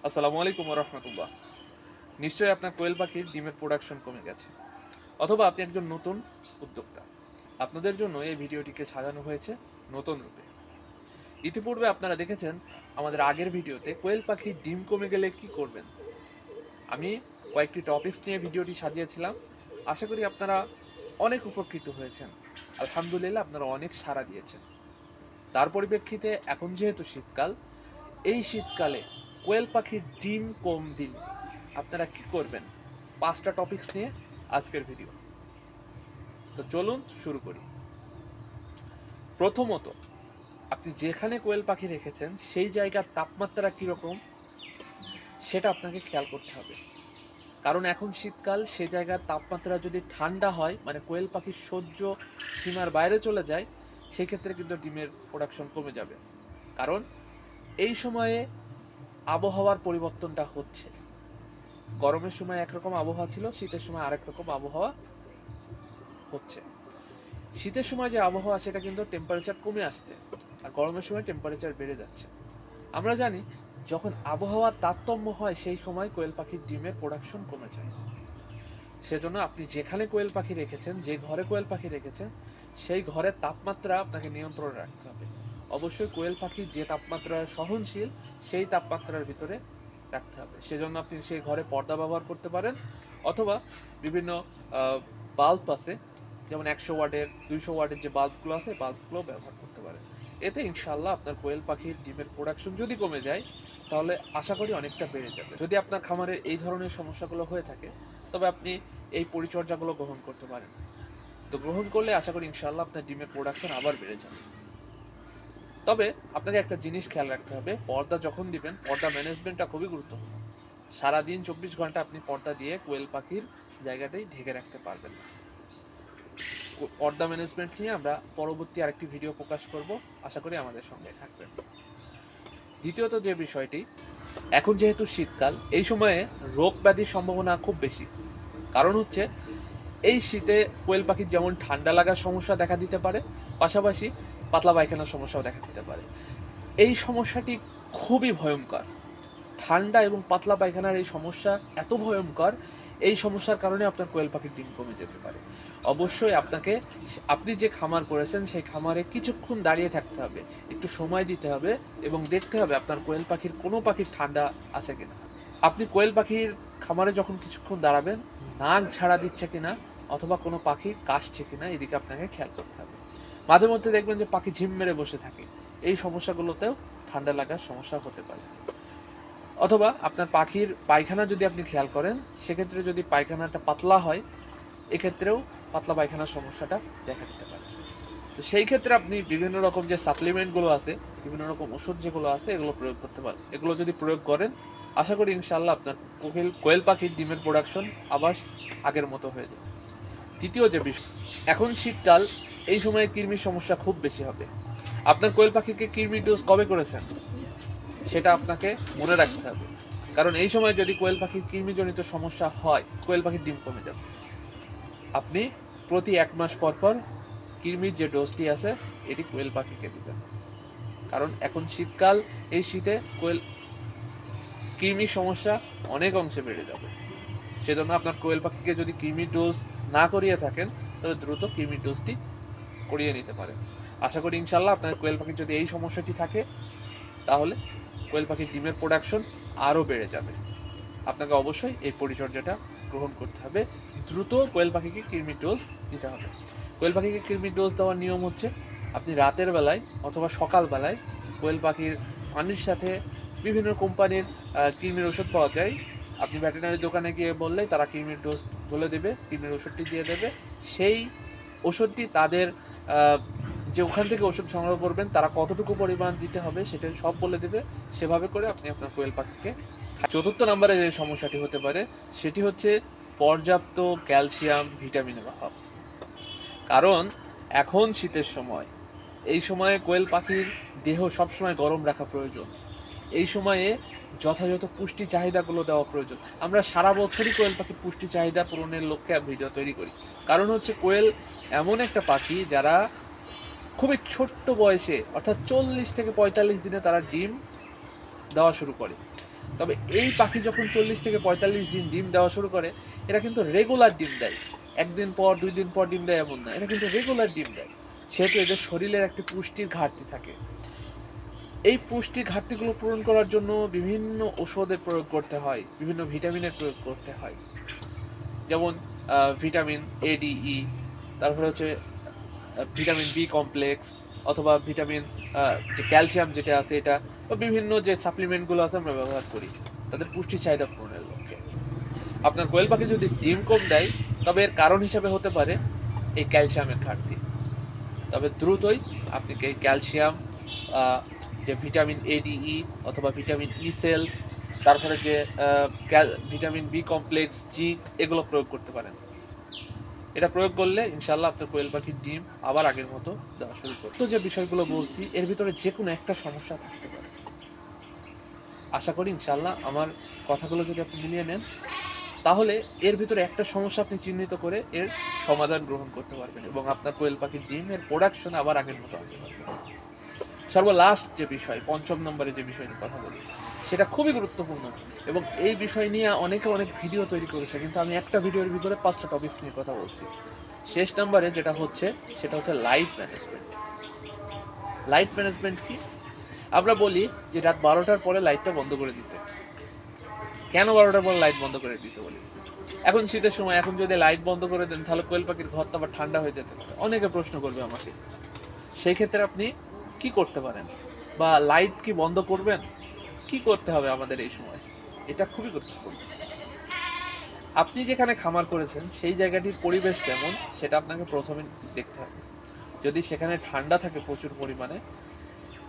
আসসালামু আলাইকুম রহমতুল্লাহ। নিশ্চয়ই আপনার কোয়েল পাখির ডিমের প্রোডাকশন কমে গেছে, অথবা আপনি একজন নতুন উদ্যোক্তা। আপনাদের জন্য এই ভিডিওটিকে সাজানো হয়েছে নতুন রূপে। ইতিপূর্বে আপনারা দেখেছেন আমাদের আগের ভিডিওতে কোয়েল পাখির ডিম কমে গেলে কি করবেন। আমি কয়েকটি টপিকস নিয়ে ভিডিওটি সাজিয়েছিলাম। আশা করি আপনারা অনেক উপকৃত হয়েছেন। আলহামদুলিল্লাহ, আপনারা অনেক সাড়া দিয়েছেন। তার পরিপ্রেক্ষিতে এখন যেহেতু শীতকাল, এই শীতকালে কোয়েল পাখির ডিম কম দিলে আপনারা কি করবেন, 5টা টপিকস নিয়ে আজকের ভিডিও। তো চলুন শুরু করি। প্রথমত, আপনি যেখানে কোয়েল পাখি রেখেছেন সেই জায়গার তাপমাত্রা কীরকম সেটা আপনাকে খেয়াল করতে হবে। কারণ এখন শীতকাল, সে জায়গার তাপমাত্রা যদি ঠান্ডা হয়, মানে কোয়েল পাখির সহ্য সীমার বাইরে চলে যায়, সেক্ষেত্রে কিন্তু ডিমের প্রোডাকশন কমে যাবে। কারণ এই সময়ে আবহাওয়ার পরিবর্তনটা হচ্ছে। গরমের সময় একরকম আবহাওয়া ছিল, শীতের সময় আরেক রকম আবহাওয়া হচ্ছে। শীতের সময় যে আবহাওয়া, সেটা কিন্তু টেম্পারেচার কমে আসছে, আর গরমের সময় টেম্পারেচার বেড়ে যাচ্ছে। আমরা জানি যখন আবহাওয়ার তারতম্য হয় সেই সময় কোয়েল পাখির ডিমের প্রোডাকশন কমে যায়। সেজন্য আপনি যেখানে কোয়েল পাখি রেখেছেন, যে ঘরে কোয়েল পাখি রেখেছেন, সেই ঘরের তাপমাত্রা আপনাকে নিয়ন্ত্রণে রাখতে হবে। অবশ্যই কোয়েল পাখি যে তাপমাত্রা সহনশীল সেই তাপমাত্রার ভিতরে রাখতে হবে। সেজন্য আপনি সেই ঘরে পর্দা ব্যবহার করতে পারেন, অথবা বিভিন্ন বাল্ব আছে, যেমন 100 ওয়াটের 200 ওয়াটের যে বাল্বগুলো আছে, বাল্বগুলো ব্যবহার করতে পারেন। এতে ইনশাল্লাহ আপনার কোয়েল পাখির ডিমের প্রোডাকশন যদি কমে যায়, তাহলে আশা করি অনেকটা বেড়ে যাবে। যদি আপনার খামারের এই ধরনের সমস্যাগুলো হয়ে থাকে, তবে আপনি এই পরিচর্যাগুলো গ্রহণ করতে পারেন। তো গ্রহণ করলে আশা করি ইনশাল্লাহ আপনার ডিমের প্রোডাকশন আবার বেড়ে যাবে। তবে আপনাকে একটা জিনিস খেয়াল রাখতে হবে, পর্দা যখন দিবেন, পর্দা ম্যানেজমেন্টটা খুবই গুরুত্বপূর্ণ। সারাদিন 24 ঘন্টা আপনি পর্দা দিয়ে কোয়েল পাখির জায়গাটাই ঢেকে রাখতে পারবেন না। পর্দা ম্যানেজমেন্ট নিয়ে আমরা পরবর্তী আরেকটি ভিডিও প্রকাশ করব, আশা করি আমাদের সঙ্গে থাকবেন। দ্বিতীয়ত যে বিষয়টি, এখন যেহেতু শীতকাল, এই সময়ে রোগ ব্যাধির সম্ভাবনা খুব বেশি। কারণ হচ্ছে এই শীতে কোয়েল পাখির যেমন ঠান্ডা লাগার সমস্যা দেখা দিতে পারে, পাশাপাশি পাতলা পায়খানার সমস্যাও দেখা দিতে পারে। এই সমস্যাটি খুবই ভয়ঙ্কর। ঠান্ডা এবং পাতলা পায়খানার এই সমস্যা এত ভয়ঙ্কর, এই সমস্যার কারণে আপনার কোয়েল পাখির ডিম কমে যেতে পারে। অবশ্যই আপনি যে খামার করেছেন সেই খামারে কিছুক্ষণ দাঁড়িয়ে থাকতে হবে, একটু সময় দিতে হবে, এবং দেখতে হবে আপনার কোয়েল পাখির কোনো পাখির ঠান্ডা আছে কিনা। আপনি কোয়েল পাখির খামারে যখন কিছুক্ষণ দাঁড়াবেন, নাক ঝাড়া দিচ্ছে কিনা অথবা কোনো পাখি কাশছে কিনা, এদিকে আপনাকে খেয়াল করতে হবে। মাঝে মধ্যে দেখবেন যে পাখি ঝিম মেরে বসে থাকে, এই সমস্যাগুলোতেও ঠান্ডা লাগার সমস্যা হতে পারে। অথবা আপনার পাখির পায়খানা যদি আপনি খেয়াল করেন, সেক্ষেত্রে যদি পায়খানাটা পাতলা হয়, এক্ষেত্রেও পাতলা পায়খানার সমস্যাটা দেখা দিতে পারে। তো সেই ক্ষেত্রে আপনি বিভিন্ন রকম যে সাপ্লিমেন্টগুলো আছে, বিভিন্ন রকম ওষুধ যেগুলো আছে, এগুলো প্রয়োগ করতে পারেন। এগুলো যদি প্রয়োগ করেন, আশা করি ইনশাল্লাহ আপনার কোয়েল পাখির ডিমের প্রোডাকশন আবার আগের মতো হয়ে যাবে। তৃতীয় যে বিষয়, এখন শীতকাল, এই সময়ে কৃমির সমস্যা খুব বেশি হবে। আপনার কোয়েল পাখিকে কৃমির ডোজ কবে করেছেন সেটা আপনাকে মনে রাখতে হবে। কারণ এই সময় যদি কোয়েল পাখির কৃমিজনিত সমস্যা হয়, কোয়েল পাখির ডিম কমে যাবে। আপনি প্রতি 1 মাস পর পর কৃমির যে ডোজটি আছে, এটি কোয়েল পাখিকে দিবেন। কারণ এখন শীতকাল, এই শীতে কৃমির সমস্যা অনেক অংশে বেড়ে যাবে। সেজন্য আপনার কোয়েল পাখিকে যদি কৃমির ডোজ না করিয়ে থাকেন, তবে দ্রুত কৃমির ডোজটি করিয়ে নিতে পারেন। আশা করি ইনশাল্লাহ আপনার কোয়েল পাখির যদি এই সমস্যাটি থাকে, তাহলে কোয়েল পাখির ডিমের প্রোডাকশন আরও বেড়ে যাবে। আপনাকে অবশ্যই এই পরিচর্যাটা গ্রহণ করতে হবে। দ্রুত কোয়েল পাখিকে কৃমির ডোজ দিতে হবে। কোয়েল পাখিকে কৃমির ডোজ দেওয়ার নিয়ম হচ্ছে, আপনি রাতের বেলায় অথবা সকালবেলায় কোয়েল পাখির পানির সাথে বিভিন্ন কোম্পানির কৃমির ওষুধ পাওয়া যায়, আপনি ভেটেরিনারি দোকানে গিয়ে বললেই তারা কৃমির ডোজ বলে দেবে, কৃমির ওষুধটি দিয়ে দেবে। সেই ওষুধটি তাদের যে ওখান থেকে ওষুধ সংগ্রহ করবেন, তারা কতটুকু পরিমাণ দিতে হবে সেটা সব বলে দেবে। সেভাবে করে আপনি আপনার কোয়েল পাখিকে। চতুর্থ নম্বরে যে সমস্যাটি হতে পারে, সেটি হচ্ছে পর্যাপ্ত ক্যালসিয়াম ভিটামিনের অভাব। কারণ এখন শীতের সময়, এই সময়ে কোয়েল পাখির দেহ সবসময় গরম রাখা প্রয়োজন। এই সময়ে যথাযথ পুষ্টি চাহিদাগুলো দেওয়া প্রয়োজন। আমরা সারা বছরই কোয়েল পাখির পুষ্টি চাহিদা পূরণের লক্ষ্যে ভিডিও তৈরি করি। কারণ হচ্ছে কোয়েল এমন একটা পাখি যারা খুবই ছোট্ট বয়সে, অর্থাৎ 40 থেকে 45 দিনে তারা ডিম দেওয়া শুরু করে। তবে এই পাখি যখন 40 থেকে 45 দিন ডিম দেওয়া শুরু করে, এরা কিন্তু রেগুলার ডিম দেয়। একদিন পর 2 দিন পর ডিম দেয় এমন না, এরা কিন্তু রেগুলার ডিম দেয়। সেহেতু এদের শরীরের একটি পুষ্টির ঘাটতি থাকে। এই পুষ্টির ঘাটতিগুলো পূরণ করার জন্য বিভিন্ন ওষুধের প্রয়োগ করতে হয়, বিভিন্ন ভিটামিনের প্রয়োগ করতে হয়। যেমন ভিটামিন ADE, তারপরে হচ্ছে ভিটামিন বি কমপ্লেক্স, অথবা ভিটামিন যে ক্যালসিয়াম যেটা আছে এটা, বা বিভিন্ন যে সাপ্লিমেন্টগুলো আছে আমরা ব্যবহার করি তাদের পুষ্টি চাহিদা পূরণের লক্ষ্যে। আপনার কোয়েল পাখি যদি ডিম কম দেয়, তবে এর কারণ হিসাবে হতে পারে এই ক্যালসিয়ামের ঘাটতি। তবে দ্রুতই আপনি এই ক্যালসিয়াম, যে ভিটামিন ADE অথবা ভিটামিন ই সেল, তারপরে যে ভিটামিন বি কমপ্লেক্স, জিঙ্ক, এগুলো প্রয়োগ করতে পারেন। এটা প্রয়োগ করলে ইনশাল্লাহ আপনার কোয়েল পাখির ডিম আবার আগের মতো দেওয়া শুরু করবে। তো যে বিষয়গুলো বলছি এর ভিতরে যে কোনো একটা সমস্যা থাকতে পারে। আশা করি ইনশাল্লাহ আমার কথাগুলো যদি আপনি মিলিয়ে নেন, তাহলে এর ভিতরে একটা সমস্যা আপনি চিহ্নিত করে এর সমাধান গ্রহণ করতে পারবেন এবং আপনার কোয়েল পাখির ডিমের প্রোডাকশন আবার আগের মতো আনতে পারবেন। সর্বলাস্ট যে বিষয়, 5ম নম্বরে যে বিষয় নিয়ে কথা বলি, সেটা খুবই গুরুত্বপূর্ণ এবং এই বিষয় নিয়ে অনেকে অনেক ভিডিও তৈরি করেছে, কিন্তু আমি একটা ভিডিওর ভিতরে 5টা টপিকস নিয়ে কথা বলছি। শেষ নম্বরে যেটা হচ্ছে সেটা হচ্ছে লাইট ম্যানেজমেন্ট। লাইট ম্যানেজমেন্ট কি? আমরা বলি যে রাত 12টার পরে লাইটটা বন্ধ করে দিতে। কেন 12টার পরে লাইট বন্ধ করে দিতে বলি? এখন শীতের সময়, এখন যদি লাইট বন্ধ করে দেন তাহলে কোয়েল পাখির ঘর তো আবার ঠান্ডা হয়ে যেতে পারে। অনেকে প্রশ্ন করবে আমাকে। সেই ক্ষেত্রে আপনি কি করতে পারেন, বা লাইট কি বন্ধ করবেন, কি করতে হবে আমাদের এই সময়? এটা খুবই গুরুত্বপূর্ণ। আপনি যেখানে খামার করেছেন সেই জায়গাটির পরিবেশ কেমন সেটা আপনাকে প্রথমে দেখতে হবে। যদি সেখানে ঠান্ডা থাকে প্রচুর পরিমাণে,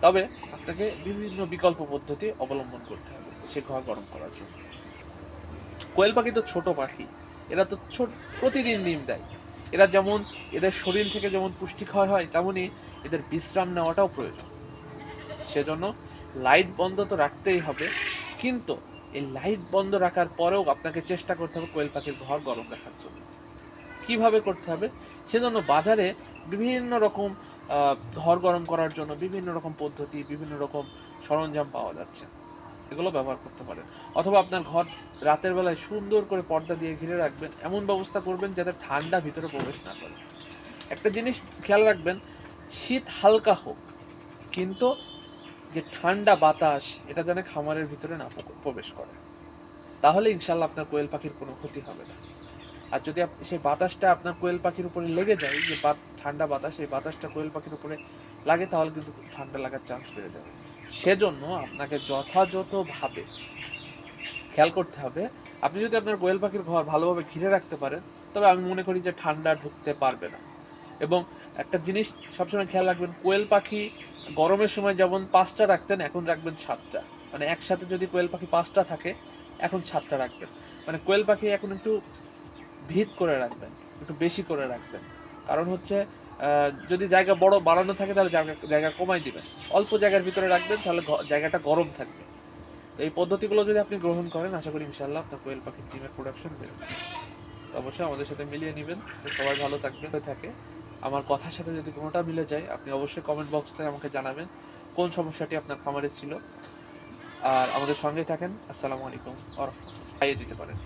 তবে আপনাকে বিভিন্ন বিকল্প পদ্ধতি অবলম্বন করতে হবে সে ঘর গরম করার জন্য। কোয়েল পাখি তো ছোট পাখি, এরা তো প্রতিদিন ডিম দেয়। এরা যেমন, এদের শরীর থেকে যেমন পুষ্টি ক্ষয় হয়, তেমনই এদের বিশ্রাম নেওয়াটাও প্রয়োজন। সেজন্য লাইট বন্ধ তো রাখতেই হবে, কিন্তু এই লাইট বন্ধ রাখার পরেও আপনাকে চেষ্টা করতে হবে কোয়েল পাখির ঘর গরম রাখার জন্য। কিভাবে করতে হবে? সেজন্য বাজারে বিভিন্ন রকম ঘর গরম করার জন্য বিভিন্ন রকম পদ্ধতি, বিভিন্ন রকম সরঞ্জাম পাওয়া যাচ্ছে। এগুলো ব্যবহার করতে পারেন। অথবা আপনার ঘর রাতের বেলায় সুন্দর করে পর্দা দিয়ে ঘিরে রাখবেন, এমন ব্যবস্থা করবেন যাতে ঠান্ডা ভিতরে প্রবেশ না করে। একটা জিনিস খেয়াল রাখবেন, শীত হালকা হোক, কিন্তু যে ঠান্ডা বাতাস এটা যেন খামারের ভিতরে না প্রবেশ করে। তাহলে ইনশাল্লাহ আপনার কোয়েল পাখির কোনো ক্ষতি হবে না। আর যদি সেই বাতাসটা আপনার কোয়েল পাখির উপরে লেগে যায়, যে ঠান্ডা বাতাস, এই বাতাসটা কোয়েল পাখির উপরে লাগে, তাহলে কিন্তু ঠান্ডা লাগার চান্স বেড়ে যাবে। সেজন্য আপনাকে যথাযথভাবে খেয়াল করতে হবে। আপনি যদি আপনার কোয়েল পাখির ঘর ভালোভাবে ঘিরে রাখতে পারেন, তবে আমি মনে করি যে ঠান্ডা ঢুকতে পারবে না। এবং একটা জিনিস সবসময় খেয়াল রাখবেন, কোয়েল পাখি গরমের সময় যেমন 5টা রাখতেন, এখন রাখবেন 7টা। মানে একসাথে যদি কোয়েল পাখি 5টা থাকে, এখন 7টা রাখবেন। মানে কোয়েল পাখি এখন একটু ভিত করে রাখবেন, একটু বেশি করে রাখবেন। কারণ হচ্ছে যদি জায়গা বড় বাড়ানো থাকে তাহলে জায়গা কমাই দিবেন, অল্প জায়গার ভিতরে রাখবেন, তাহলে জায়গাটা গরম থাকবে। তো এই পদ্ধতিগুলো যদি আপনি গ্রহণ করেন, আশা করি ইনশাল্লাহ আপনার কোয়েল পাখির ডিমের প্রোডাকশন বেড়ে। তো অবশ্যই আমাদের সাথে মিলিয়ে নেবেন। তো সবাই ভালো থাকবেন। হয়ে থাকে আমার কথার সাথে যদি কোনোটা মিলে যায়, আপনি অবশ্যই কমেন্ট বক্সে আমাকে জানাবেন কোন সমস্যাটি আপনার খামারে ছিল। আর আমাদের সঙ্গেই থাকেন। আসসালামু আলাইকুম ওয়া রাহমাতুল্লাহ। দিতে পারেন।